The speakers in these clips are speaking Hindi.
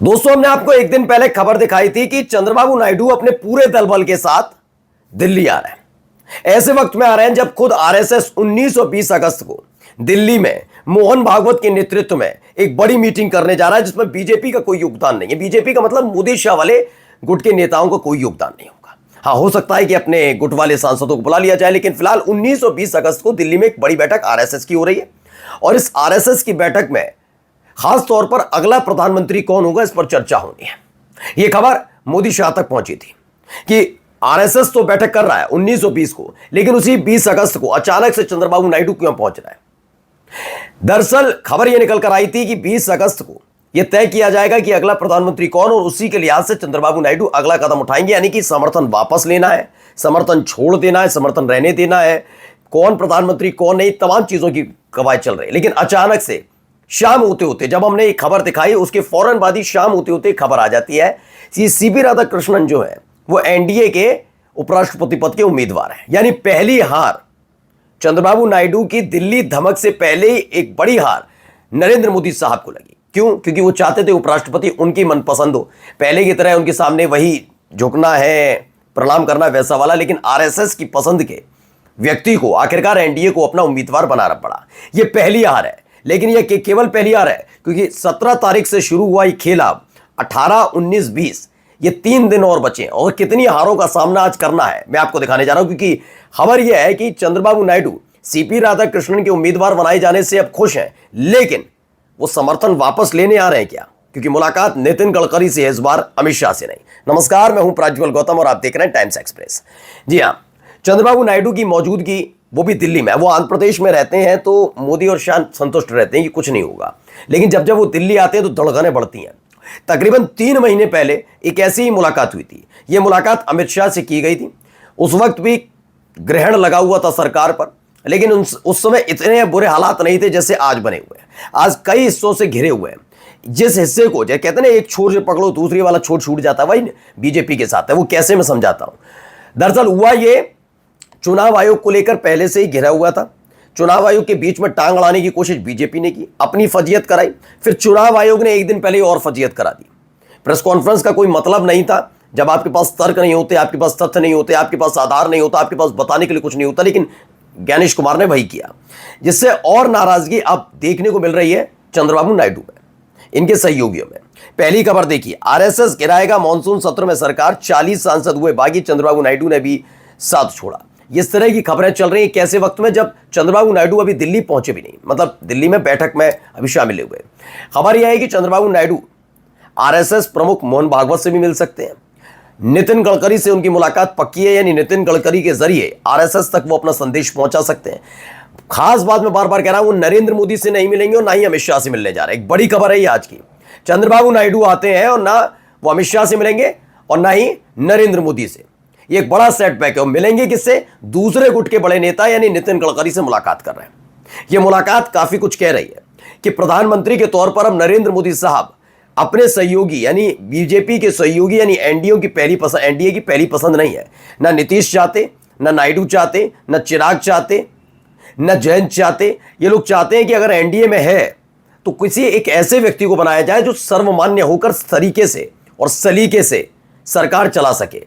दोस्तों, हमने आपको एक दिन पहले खबर दिखाई थी कि चंद्रबाबू नायडू अपने पूरे दल बल के साथ दिल्ली आ रहे हैं। ऐसे वक्त में आ रहे हैं जब खुद आरएसएस 19 और 20 अगस्त को दिल्ली में मोहन भागवत के नेतृत्व में एक बड़ी मीटिंग करने जा रहा है, जिसमें बीजेपी का कोई योगदान नहीं है। बीजेपी का मतलब मोदी शाह वाले गुट के नेताओं का कोई योगदान नहीं होगा। हाँ, हो सकता है कि अपने गुट वाले सांसदों को बुला लिया जाए, लेकिन फिलहाल 19 और 20 अगस्त को दिल्ली में एक बड़ी बैठक आरएसएस की हो रही है। और इस आरएसएस की बैठक में खास तौर पर अगला प्रधानमंत्री कौन होगा, इस पर चर्चा होनी है। यह खबर मोदी शाह तक पहुंची थी कि आरएसएस तो बैठक कर रहा है 19 और 20 को, लेकिन उसी 20 अगस्त को अचानक से चंद्रबाबू नायडू क्यों पहुंच रहा है। दरअसल खबर यह निकल कर आई थी कि 20 अगस्त को यह तय किया जाएगा कि अगला प्रधानमंत्री कौन, और उसी के लिहाज से चंद्रबाबू नायडू अगला कदम उठाएंगे, यानी कि समर्थन वापस लेना है, समर्थन छोड़ देना है, समर्थन रहने देना है, कौन प्रधानमंत्री कौन नहीं, तमाम चीजों की कवायद चल रही है। लेकिन अचानक से शाम होते होते, जब हमने ये खबर दिखाई उसके फौरन बाद ही शाम होते होते खबर आ जाती है कि सीपी राधाकृष्णन जो है वो एनडीए के उपराष्ट्रपति पद के उम्मीदवार हैं। यानी पहली हार चंद्रबाबू नायडू की दिल्ली धमक से पहले ही एक बड़ी हार नरेंद्र मोदी साहब को लगी। क्यों? क्योंकि वो चाहते थे उपराष्ट्रपति उनकी मनपसंद हो, पहले की तरह उनके सामने वही झुकना है, प्रणाम करना वैसा वाला। लेकिन आरएसएस की पसंद के व्यक्ति को आखिरकार एनडीए को अपना उम्मीदवार बनाना पड़ा। यह पहली हार है, लेकिन यह केवल पहली हार है क्योंकि 17 तारीख से शुरू हुआ ये खेल। अब 18, 19, 20 ये 3 दिन और बचे और कितनी हारों का सामना आज करना है मैं आपको दिखाने जा रहा हूं। क्योंकि खबर यह है कि चंद्रबाबू नायडू सीपी राधाकृष्णन के उम्मीदवार बनाए जाने से अब खुश हैं, लेकिन वो समर्थन वापस लेने आ रहे हैं क्या? क्योंकि मुलाकात नितिन गडकरी से है, इस बार अमित शाह से नहीं। नमस्कार, मैं हूं प्रज्वल गौतम और आप देख रहे हैं टाइम्स एक्सप्रेस। जी हां, चंद्रबाबू नायडू की मौजूदगी वो भी दिल्ली में। वो आंध्र प्रदेश में रहते हैं तो मोदी और शाह संतुष्ट रहते हैं कि कुछ नहीं होगा, लेकिन जब जब वो दिल्ली आते हैं तो धड़कनें बढ़ती हैं। तकरीबन 3 महीने पहले एक ऐसी ही मुलाकात हुई थी। ये मुलाकात अमित शाह से की गई थी। उस वक्त भी ग्रहण लगा हुआ था सरकार पर, लेकिन उस समय इतने बुरे हालात नहीं थे जैसे आज बने हुए हैं। आज कई हिस्सों से घिरे हुए हैं। जिस हिस्से को जैसे कहते हैं ना, एक छोर से पकड़ो दूसरी वाला छोर छूट जाता है, वही बीजेपी के साथ है। वो कैसे मैं समझाता हूं। दरअसल हुआ ये, चुनाव आयोग को लेकर पहले से ही घिरा हुआ था। चुनाव आयोग के बीच में टांग अड़ाने की कोशिश बीजेपी ने की, अपनी फजीयत कराई। फिर चुनाव आयोग ने एक दिन पहले और फजीयत करा दी। प्रेस कॉन्फ्रेंस का कोई मतलब नहीं था जब आपके पास तर्क नहीं होते, आपके पास तथ्य नहीं होते, आपके पास आधार नहीं होता, आपके पास बताने के लिए कुछ नहीं होता। लेकिन ज्ञानेश कुमार ने वही किया, जिससे और नाराजगी अब देखने को मिल रही है चंद्रबाबू नायडू में, इनके सहयोगियों में। पहली खबर देखिए, आरएसएस गिराएगा मॉनसून सत्र में सरकार, 40 सांसद हुए बागी, चंद्रबाबू नायडू ने भी साथ छोड़ा। इस तरह की खबरें चल रही हैं कैसे वक्त में जब चंद्रबाबू नायडू अभी दिल्ली पहुंचे भी नहीं, मतलब दिल्ली में बैठक में अभी शामिल हुए। खबर यह है कि चंद्रबाबू नायडू आरएसएस प्रमुख मोहन भागवत से भी मिल सकते हैं। नितिन गडकरी से उनकी मुलाकात पक्की है, यानी नितिन गडकरी के जरिए आरएसएस तक वो अपना संदेश पहुंचा सकते हैं। खास बात मैं बार बार कह रहा हूं, वो नरेंद्र मोदी से नहीं मिलेंगे और ना ही अमित शाह से मिलने जा रहे हैं। एक बड़ी खबर है ये आज की। चंद्रबाबू नायडू आते हैं और ना वो अमित शाह से मिलेंगे और ना ही नरेंद्र मोदी से। ये एक बड़ा सेटबैक है। वो मिलेंगे किससे? दूसरे गुट के बड़े नेता यानी नितिन गडकरी से मुलाकात कर रहे हैं। ये मुलाकात काफी कुछ कह रही है कि प्रधानमंत्री के तौर पर अब नरेंद्र मोदी साहब अपने सहयोगी यानी बीजेपी के सहयोगी यानी एनडीए की पहली पसंद नहीं है। ना नीतीश चाहते, ना नायडू चाहते, ना चिराग चाहते, ना जयंत चाहते। ये लोग चाहते हैं कि अगर एनडीए में है तो किसी एक ऐसे व्यक्ति को बनाया जाए जो सर्वमान्य होकर तरीके से और सलीके से सरकार चला सके,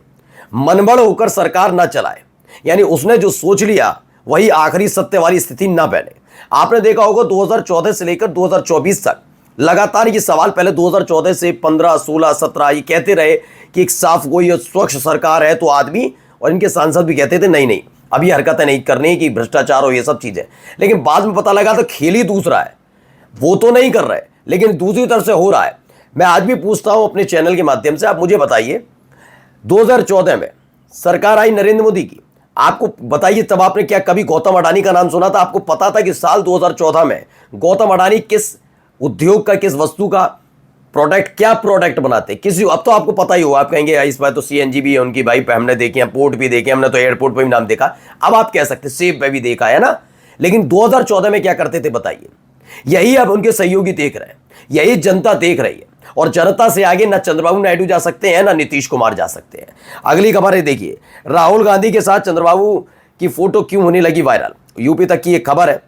मनबड़ होकर सरकार ना चलाए। यानी उसने जो सोच लिया वही आखिरी सत्य वाली स्थिति ना बने। आपने देखा होगा 2014 से लेकर 2024 तक लगातार ये सवाल, पहले 2014 से 15, 16, 17 ये कहते रहे कि एक साफ गोई और स्वच्छ सरकार है, तो आदमी और इनके सांसद भी कहते थे नहीं नहीं अब ये हरकतें नहीं करनी कि भ्रष्टाचार हो, ये सब चीजें। लेकिन बाद में पता लगा तो खेल ही दूसरा है। वो तो नहीं कर रहे, लेकिन दूसरी तरफ से हो रहा है। मैं आज भी पूछता हूं अपने चैनल के माध्यम से, आप मुझे बताइए 2014 में सरकार आई नरेंद्र मोदी की, आपको बताइए तब आपने क्या कभी गौतम अडानी का नाम सुना था? आपको पता था कि साल 2014 में गौतम अडानी किस उद्योग का, किस वस्तु का क्या प्रोडक्ट बनाते किसी? अब तो आपको पता ही होगा। आप कहेंगे इस बार तो सीएनजी भी है उनकी, भाई हमने देखे, पोर्ट भी देखे, हमने तो एयरपोर्ट पर भी नाम देखा। अब आप कह सकते सेब पे भी देखा है ना। लेकिन 2014 में क्या करते थे बताइए? यही अब उनके सहयोगी देख रहे हैं, यही जनता देख रही है। और जनता से आगे ना चंद्रबाबू नायडू जा सकते हैं ना नीतीश कुमार जा सकते हैं। अगली खबर है, देखिए राहुल गांधी के साथ चंद्रबाबू की फोटो क्यों होने लगी वायरल, यूपी तक की एक खबर है।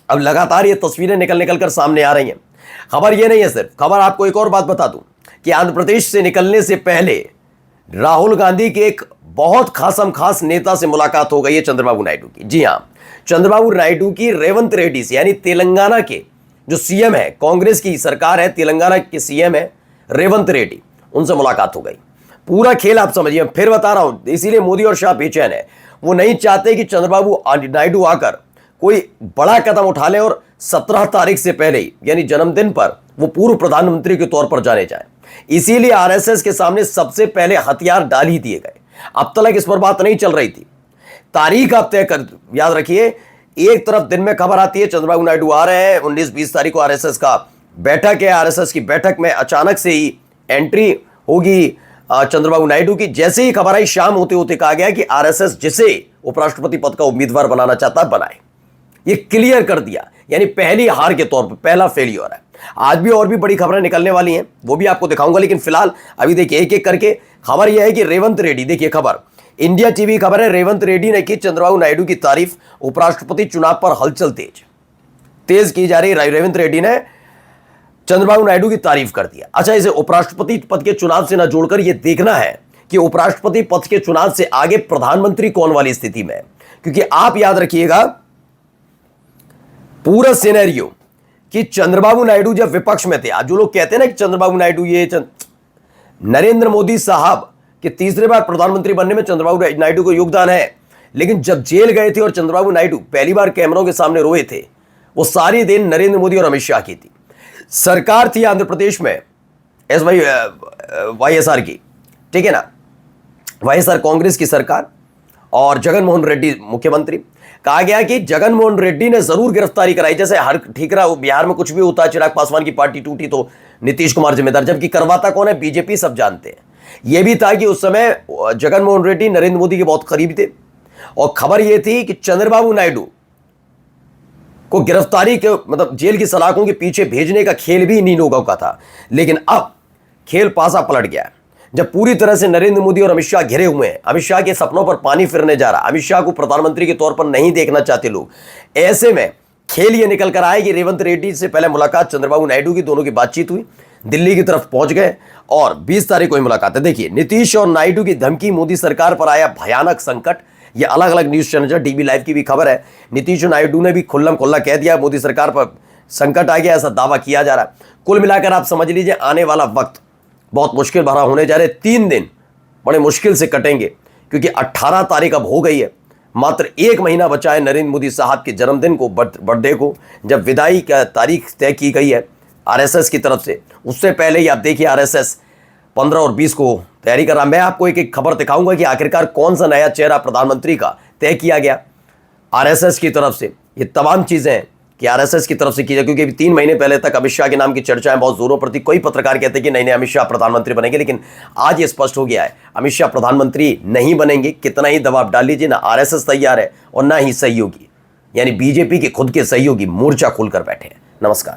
अब लगातार ये तस्वीरें निकल कर सामने आ रही हैं। खबर ये नहीं है सिर्फ, खबर आपको एक और बात बता दूं कि आंध्र प्रदेश से निकलने से पहले राहुल गांधी के एक बहुत खास नेता से मुलाकात हो गई है चंद्रबाबू नायडू की। जी हां, चंद्रबाबू नायडू की रेवंत रेड्डी से, यानी तेलंगाना के जो सीएम है, कांग्रेस की सरकार है, तेलंगाना के सीएम है रेवंत रेड्डी, उनसे मुलाकात हो गई। पूरा खेल आप समझिए, फिर बता रहा हूं, इसीलिए मोदी और शाह बेचैन है। वो नहीं चाहते कि चंद्रबाबू नायडू आकर कोई बड़ा कदम उठा ले और 17 तारीख से पहले ही, यानी जन्मदिन पर, वो पूर्व प्रधानमंत्री के तौर पर जाने जाए। इसीलिए आरएसएस के सामने सबसे पहले हथियार डाल ही दिए गए। अब तक इस पर बात नहीं चल रही थी। तारीख आप तय कर, याद रखिए, एक तरफ दिन में खबर आती है चंद्रबाबू नायडू आ रहे हैं, 19-20 तारीख को आरएसएस का बैठक है, आरएसएस की बैठक में अचानक से ही एंट्री होगी चंद्रबाबू नायडू की। जैसे ही खबर आई, शाम होते होते कहा गया कि आरएसएस जिसे उपराष्ट्रपति पद का उम्मीदवार बनाना चाहता है बनाए। ये क्लियर कर दिया, यानी पहली हार के तौर पर पहला फेलियर है। आज भी और भी बड़ी खबरें निकलने वाली हैं, वो भी आपको दिखाऊंगा, लेकिन फिलहाल अभी देखिए एक एक करके खबर यह है कि रेवंत रेड्डी, देखिए खबर, इंडिया टीवी खबर है, रेवंत रेड्डी ने की चंद्रबाबू नायडू की तारीफ, उपराष्ट्रपति चुनाव पर हलचल तेज की जा रही। रेवंत रेड्डी ने चंद्रबाबू नायडू की तारीफ कर दिया। अच्छा, इसे उपराष्ट्रपति पद के चुनाव से ना जोड़कर यह देखना है कि उपराष्ट्रपति पद के चुनाव से आगे प्रधानमंत्री कौन वाली स्थिति में है, क्योंकि आप याद रखिएगा पूरा सिनेरियो कि चंद्रबाबू नायडू जब विपक्ष में थे, आज जो लोग कहते हैं ना कि चंद्रबाबू नायडू नरेंद्र मोदी साहब के तीसरे बार प्रधानमंत्री बनने में चंद्रबाबू नायडू को योगदान है, लेकिन जब जेल गए थे और चंद्रबाबू नायडू पहली बार कैमरों के सामने रोए थे, वो सारी देन नरेंद्र मोदी और अमित शाह की थी। सरकार थी आंध्र प्रदेश में वाईएसआर की, ठीक है ना, वाईएसआर कांग्रेस की सरकार, और जगनमोहन रेड्डी मुख्यमंत्री। कहा गया कि जगनमोहन रेड्डी ने जरूर गिरफ्तारी कराई, जैसे हर ठीक रहा बिहार में कुछ भी होता है, चिराग पासवान की पार्टी टूटी तो नीतीश कुमार जिम्मेदार, जबकि करवाता कौन है, बीजेपी, सब जानते हैं। यह भी था कि उस समय जगनमोहन रेड्डी नरेंद्र मोदी के बहुत करीब थे, और खबर यह थी कि चंद्रबाबू नायडू को गिरफ्तारी के मतलब जेल की सलाखों के पीछे भेजने का खेल भी इन्हीं लोगों का था। लेकिन अब खेल पासा पलट गया है, जब पूरी तरह से नरेंद्र मोदी और अमित शाह घिरे हुए हैं। अमित शाह के सपनों पर पानी फिरने जा रहा, अमित शाह को प्रधानमंत्री के तौर पर नहीं देखना चाहते लोग। ऐसे में खेल ये निकल कर आए कि रेवंत रेड्डी से पहले मुलाकात चंद्रबाबू नायडू की, दोनों की बातचीत हुई, दिल्ली की तरफ पहुंच गए और 20 तारीख को ही मुलाकात है। देखिए, नीतीश और नायडू की धमकी, मोदी सरकार पर आया भयानक संकट। ये अलग अलग न्यूज चैनल, डीबी लाइव की भी खबर है, नीतीश और नायडू ने भी खुल्लम खुल्ला कह दिया मोदी सरकार पर संकट आ गया, ऐसा दावा किया जा रहा है। कुल मिलाकर आप समझ लीजिए आने वाला वक्त बहुत मुश्किल भरा होने जा रहे। 3 दिन बड़े मुश्किल से कटेंगे, क्योंकि 18 तारीख अब हो गई है, मात्र 1 महीना बचा है नरेंद्र मोदी साहब के जन्मदिन को, बर्थडे को, जब विदाई का तारीख तय की गई है आरएसएस की तरफ से। उससे पहले ही आप देखिए आरएसएस 15 और 20 को तैयारी कर रहा। मैं आपको एक एक खबर दिखाऊंगा कि आखिरकार कौन सा नया चेहरा प्रधानमंत्री का तय किया गया आरएसएस की तरफ से। ये तमाम चीजें हैं कि आरएसएस की तरफ से की जाए, क्योंकि अभी 3 महीने पहले तक अमित शाह के नाम की चर्चाएं बहुत जोरों पर थी। कोई पत्रकार कहते कि नहीं अमित शाह प्रधानमंत्री बनेंगे, लेकिन आज ये स्पष्ट हो गया है अमित शाह प्रधानमंत्री नहीं बनेंगे। कितना ही दबाव डाल लीजिए, ना आरएसएस तैयार है और ना ही सहयोगी, यानी बीजेपी के खुद के सहयोगी मोर्चा खोलकर बैठे हैं। नमस्कार।